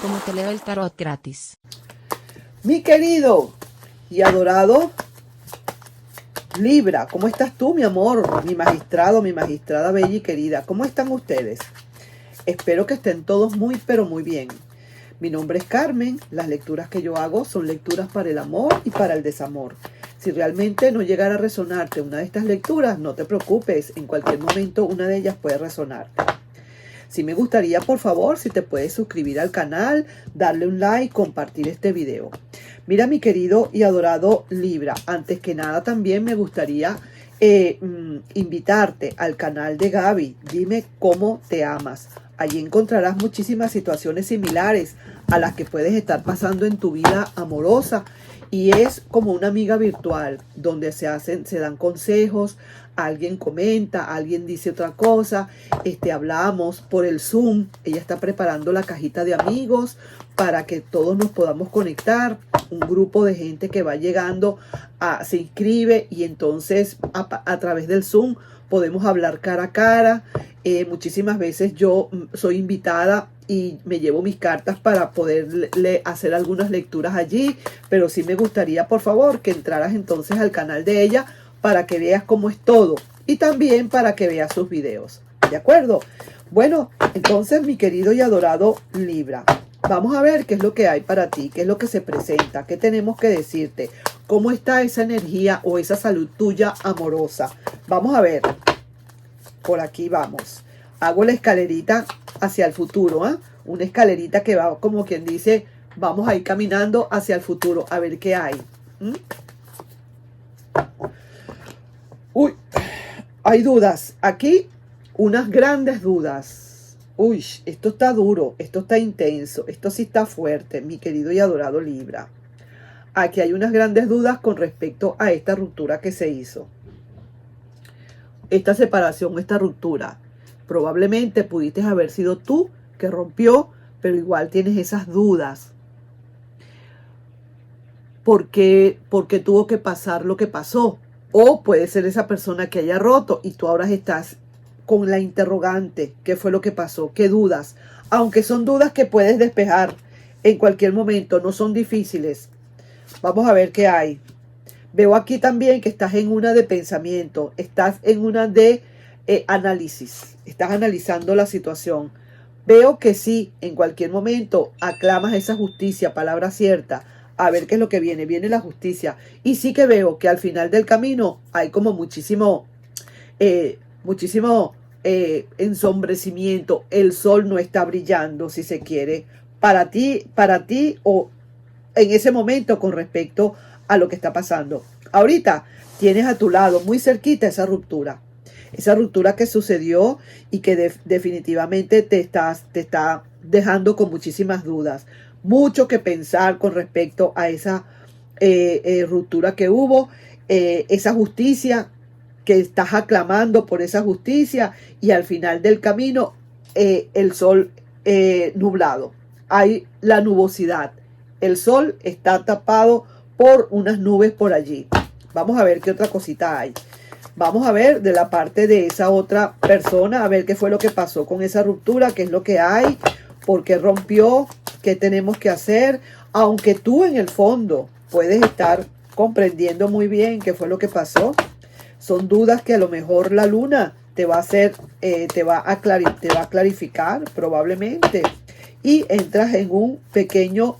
cómo te leo el tarot gratis. Mi querido y adorado Libra, ¿cómo estás tú, mi amor? Mi magistrado, mi magistrada bella y querida. ¿Cómo están ustedes? Espero que estén todos muy, pero muy bien. Mi nombre es Carmen. Las lecturas que yo hago son lecturas para el amor y para el desamor. Si realmente no llegara a resonarte una de estas lecturas, no te preocupes. En cualquier momento una de ellas puede resonarte. Sí me gustaría, por favor, si te puedes suscribir al canal, darle un like, compartir este video. Mira, mi querido y adorado Libra, antes que nada también me gustaría invitarte al canal de Gaby. Dime cómo te amas. Allí encontrarás muchísimas situaciones similares a las que puedes estar pasando en tu vida amorosa. Y es como una amiga virtual, donde se dan consejos, alguien comenta, alguien dice otra cosa, hablamos por el Zoom. Ella está preparando la cajita de amigos para que todos nos podamos conectar. Un grupo de gente que va llegando se inscribe y entonces a través del Zoom podemos hablar cara a cara. Muchísimas veces yo soy invitada y me llevo mis cartas para poder hacer algunas lecturas allí, pero sí me gustaría, por favor, que entraras entonces al canal de ella para que veas cómo es todo y también para que veas sus videos. ¿De acuerdo? Bueno, entonces, mi querido y adorado Libra, vamos a ver qué es lo que hay para ti, qué es lo que se presenta, qué tenemos que decirte, cómo está esa energía o esa salud tuya amorosa. Vamos a ver. Por aquí vamos. Hago la escalerita hacia el futuro, ¿eh? Una escalerita que va como quien dice, vamos a ir caminando hacia el futuro, a ver qué hay. Uy, hay dudas. Aquí unas grandes dudas. Uy, esto está duro, esto está intenso, esto sí está fuerte, mi querido y adorado Libra. Aquí hay unas grandes dudas con respecto a esta ruptura que se hizo. Esta separación, esta ruptura. Probablemente pudiste haber sido tú que rompió, pero igual tienes esas dudas. ¿Por qué tuvo que pasar lo que pasó? O puede ser esa persona que haya roto y tú ahora estás con la interrogante. ¿Qué fue lo que pasó? ¿Qué dudas? Aunque son dudas que puedes despejar en cualquier momento, no son difíciles. Vamos a ver qué hay. Veo aquí también que estás en una de pensamiento, estás en una de análisis, estás analizando la situación. Veo que sí, en cualquier momento aclamas esa justicia, palabra cierta. A ver qué es lo que viene. Viene la justicia. Y sí que veo que al final del camino hay como muchísimo ensombrecimiento. El sol no está brillando, si se quiere, para ti o en ese momento con respecto a lo que está pasando. Ahorita tienes a tu lado, muy cerquita, esa ruptura que sucedió y que definitivamente te está dejando con muchísimas dudas. Mucho que pensar con respecto a esa ruptura que hubo, esa justicia que estás aclamando por esa justicia y al final del camino el sol nublado. Hay la nubosidad. El sol está tapado por unas nubes por allí. Vamos a ver qué otra cosita hay. Vamos a ver de la parte de esa otra persona, a ver qué fue lo que pasó con esa ruptura, qué es lo que hay, por qué rompió, qué tenemos que hacer. Aunque tú en el fondo puedes estar comprendiendo muy bien qué fue lo que pasó, son dudas que a lo mejor la luna te va a hacer, te va a clarificar probablemente. Y entras en un pequeño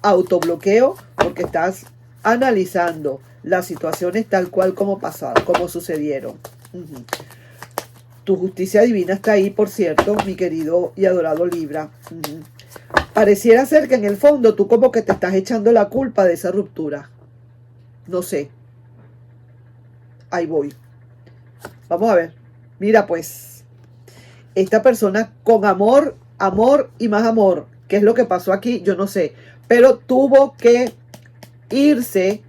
autobloqueo porque estás analizando las situaciones tal cual como pasaron, como sucedieron. Tu justicia divina está ahí, por cierto, mi querido y adorado Libra. Pareciera ser que en el fondo tú como que te estás echando la culpa de esa ruptura. No sé. Ahí voy. Vamos a ver. Mira pues, esta persona con amor y más amor. ¿Qué es lo que pasó aquí? Yo no sé. Pero tuvo que irse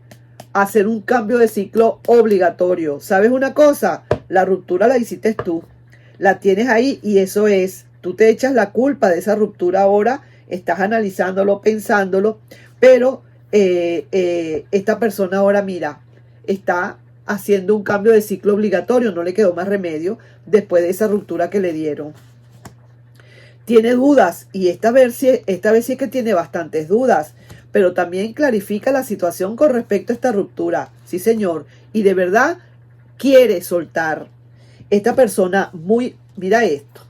a hacer un cambio de ciclo obligatorio. ¿Sabes una cosa? La ruptura la hiciste tú. La tienes ahí y eso es. Tú te echas la culpa de esa ruptura ahora. Estás analizándolo, pensándolo. Pero esta persona ahora, mira, está haciendo un cambio de ciclo obligatorio. No le quedó más remedio después de esa ruptura que le dieron. tiene dudas y esta vez sí es que tiene bastantes dudas, pero también clarifica la situación con respecto a esta ruptura. Sí, señor. Y de verdad quiere soltar. Esta persona mira esto.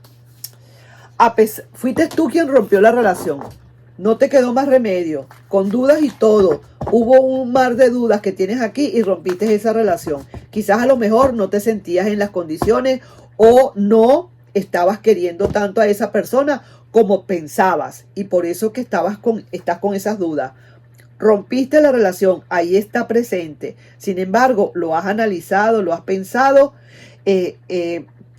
Fuiste tú quien rompió la relación. No te quedó más remedio. Con dudas y todo. Hubo un mar de dudas que tienes aquí y rompiste esa relación. Quizás a lo mejor no te sentías en las condiciones o no estabas queriendo tanto a esa persona como pensabas. Y por eso que estás con esas dudas. Rompiste la relación, ahí está presente. Sin embargo, lo has analizado, lo has pensado,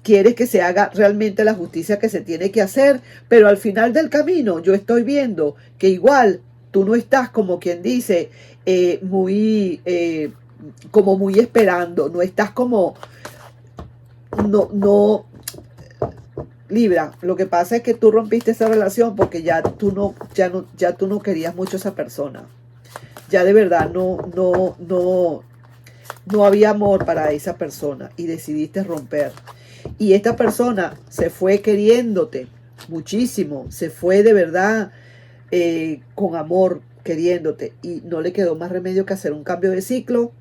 quieres que se haga realmente la justicia que se tiene que hacer, pero al final del camino yo estoy viendo que igual tú no estás como quien dice, como muy esperando, no estás como, no, Libra, lo que pasa es que tú rompiste esa relación porque ya tú no querías mucho a esa persona. Ya de verdad no había amor para esa persona y decidiste romper. Y esta persona se fue queriéndote muchísimo, se fue de verdad con amor queriéndote y no le quedó más remedio que hacer un cambio de ciclo.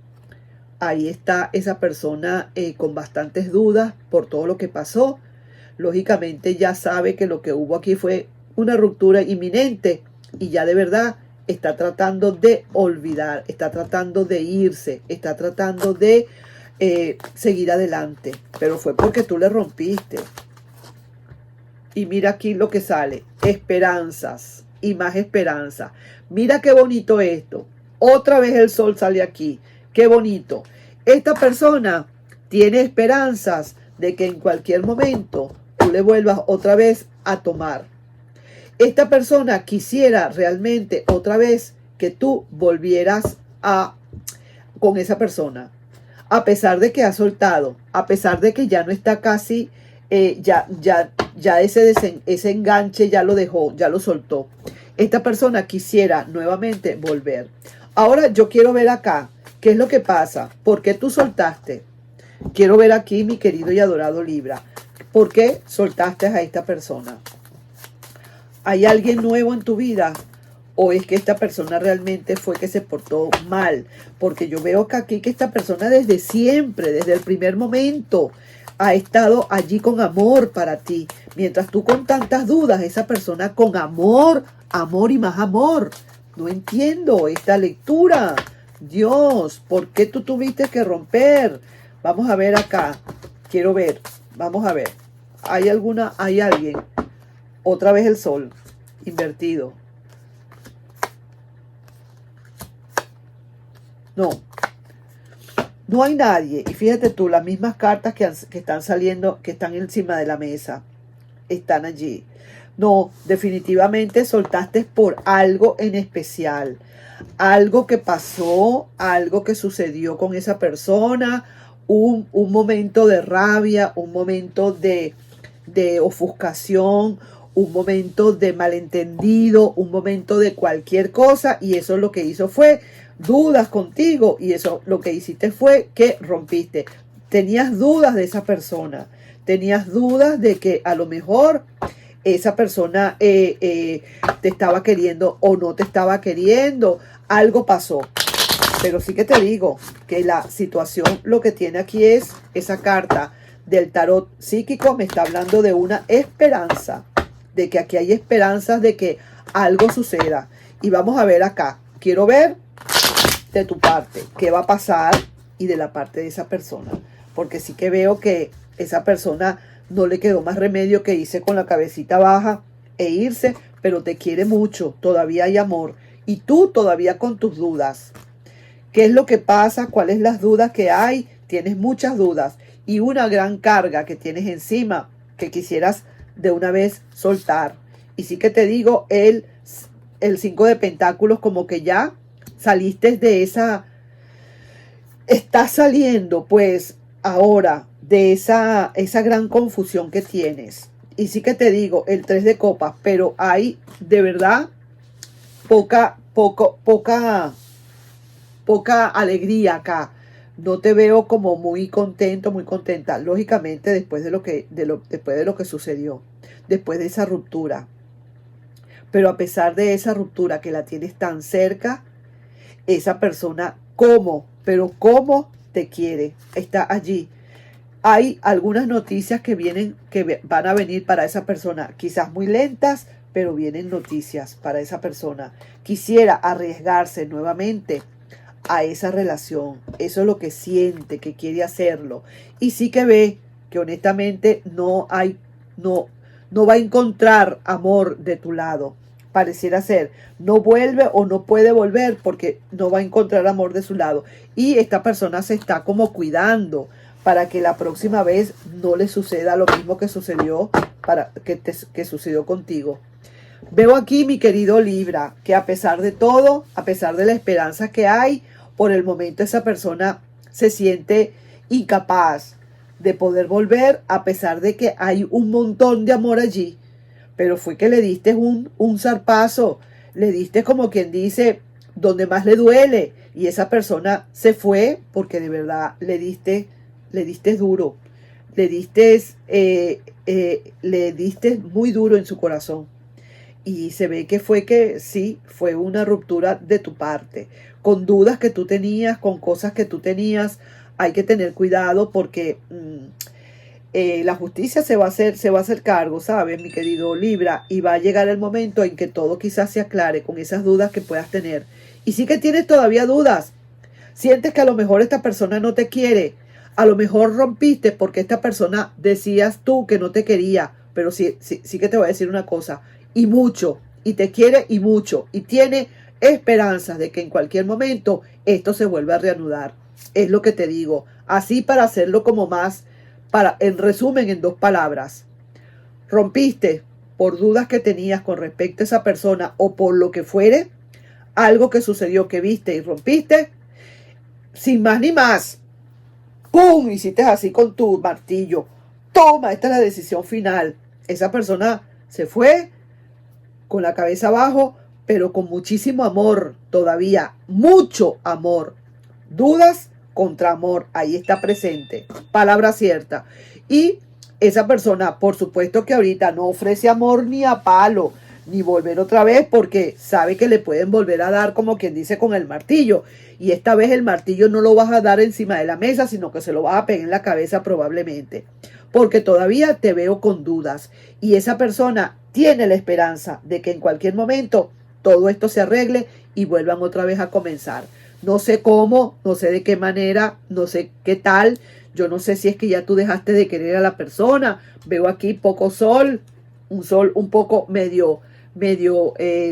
Ahí está esa persona con bastantes dudas por todo lo que pasó. Lógicamente ya sabe que lo que hubo aquí fue una ruptura inminente y ya de verdad está tratando de olvidar, está tratando de irse, está tratando de seguir adelante. Pero fue porque tú le rompiste. Y mira aquí lo que sale. Esperanzas y más esperanza. Mira qué bonito esto. Otra vez el sol sale aquí. Qué bonito. Esta persona tiene esperanzas de que en cualquier momento tú le vuelvas otra vez a tomar. Esta persona quisiera realmente otra vez que tú volvieras con esa persona. A pesar de que ha soltado, a pesar de que ya no está casi, ya ese enganche ya lo dejó, ya lo soltó. Esta persona quisiera nuevamente volver. Ahora yo quiero ver acá, ¿qué es lo que pasa? ¿Por qué tú soltaste? Quiero ver aquí, mi querido y adorado Libra. ¿Por qué soltaste a esta persona? ¿Hay alguien nuevo en tu vida? ¿O es que esta persona realmente fue que se portó mal? Porque yo veo que aquí que esta persona desde siempre, desde el primer momento, ha estado allí con amor para ti. Mientras tú con tantas dudas, esa persona con amor, amor y más amor. No entiendo esta lectura. Dios, ¿por qué tú tuviste que romper? Vamos a ver acá. Quiero ver. Vamos a ver. ¿Hay alguien? Otra vez el sol invertido. No hay nadie. Y fíjate tú, las mismas cartas que están saliendo, que están encima de la mesa, están allí. No, definitivamente soltaste por algo en especial. Algo que pasó, algo que sucedió con esa persona, un momento de rabia, un momento de ofuscación, un momento de malentendido, un momento de cualquier cosa, y eso lo que hizo fue dudas contigo, y eso lo que hiciste fue que rompiste. Tenías dudas de esa persona, tenías dudas de que a lo mejor esa persona te estaba queriendo o no te estaba queriendo, algo pasó. Pero sí que te digo que la situación, lo que tiene aquí es esa carta del tarot psíquico, me está hablando de una esperanza, de que aquí hay esperanzas de que algo suceda. Y vamos a ver acá, quiero ver de tu parte qué va a pasar y de la parte de esa persona, porque sí que veo que esa persona no le quedó más remedio que irse con la cabecita baja e irse, pero te quiere mucho, todavía hay amor y tú todavía con tus dudas. ¿Qué es lo que pasa? ¿Cuáles las dudas que hay? Tienes muchas dudas y una gran carga que tienes encima que quisieras de una vez soltar. Y sí que te digo, el 5 de pentáculos, como que ya saliste de esa, estás saliendo pues ahora de esa gran confusión que tienes. Y sí que te digo, el 3 de copas, pero hay de verdad poca alegría acá. No te veo como muy contento, muy contenta. Lógicamente, después después de lo que sucedió, después de esa ruptura. Pero a pesar de esa ruptura que la tienes tan cerca, esa persona, pero cómo te quiere, está allí. Hay algunas noticias que van a venir para esa persona, quizás muy lentas, pero vienen noticias para esa persona. Quisiera arriesgarse nuevamente a esa relación. Eso es lo que siente, que quiere hacerlo. Y sí que ve que honestamente no va a encontrar amor de tu lado. Pareciera ser, no vuelve o no puede volver porque no va a encontrar amor de su lado. Y esta persona se está como cuidando para que la próxima vez no le suceda lo mismo que sucedió que sucedió contigo. Veo aquí, mi querido Libra, que a pesar de todo, a pesar de la esperanza que hay, por el momento esa persona se siente incapaz de poder volver, a pesar de que hay un montón de amor allí. Pero fue que le diste un zarpazo, le diste como quien dice, donde más le duele. Y esa persona se fue porque de verdad le diste duro, le diste muy duro en su corazón. Y se ve que sí, fue una ruptura de tu parte, con dudas que tú tenías, con cosas que tú tenías. Hay que tener cuidado porque la justicia se va a hacer cargo, ¿sabes, mi querido Libra? Y va a llegar el momento en que todo quizás se aclare con esas dudas que puedas tener. Y sí que tienes todavía dudas. Sientes que a lo mejor esta persona no te quiere. A lo mejor rompiste porque esta persona decías tú que no te quería. Pero sí que te voy a decir una cosa. Y mucho. Y te quiere y mucho. Y tiene esperanzas de que en cualquier momento esto se vuelva a reanudar. Es lo que te digo. Así para hacerlo como más, en resumen, en 2 palabras. Rompiste por dudas que tenías con respecto a esa persona o por lo que fuere. Algo que sucedió que viste y rompiste. Sin más ni más. ¡Pum! Hiciste así con tu martillo. Toma, esta es la decisión final. Esa persona se fue con la cabeza abajo, pero con muchísimo amor todavía. Mucho amor. Dudas contra amor. Ahí está presente. Palabra cierta. Y esa persona, por supuesto que ahorita no ofrece amor ni a palo, ni volver otra vez porque sabe que le pueden volver a dar, como quien dice, con el martillo. Y esta vez el martillo no lo vas a dar encima de la mesa, sino que se lo vas a pegar en la cabeza probablemente. Porque todavía te veo con dudas. Y esa persona tiene la esperanza de que en cualquier momento todo esto se arregle y vuelvan otra vez a comenzar. No sé cómo, no sé de qué manera, no sé qué tal. Yo no sé si es que ya tú dejaste de querer a la persona. Veo aquí poco sol, un sol un poco medio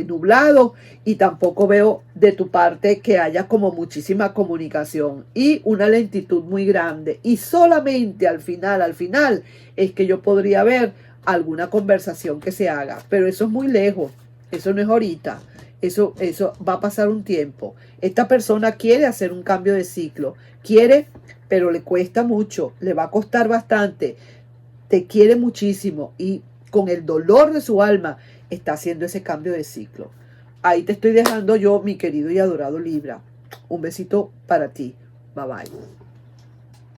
nublado, y tampoco veo de tu parte que haya como muchísima comunicación y una lentitud muy grande, y solamente al final es que yo podría ver alguna conversación que se haga, pero eso es muy lejos, eso no es ahorita, eso va a pasar un tiempo. Esta persona quiere hacer un cambio de ciclo, quiere, pero le cuesta mucho, le va a costar bastante, te quiere muchísimo y con el dolor de su alma está haciendo ese cambio de ciclo. Ahí te estoy dejando yo, mi querido y adorado Libra. Un besito para ti. Bye bye.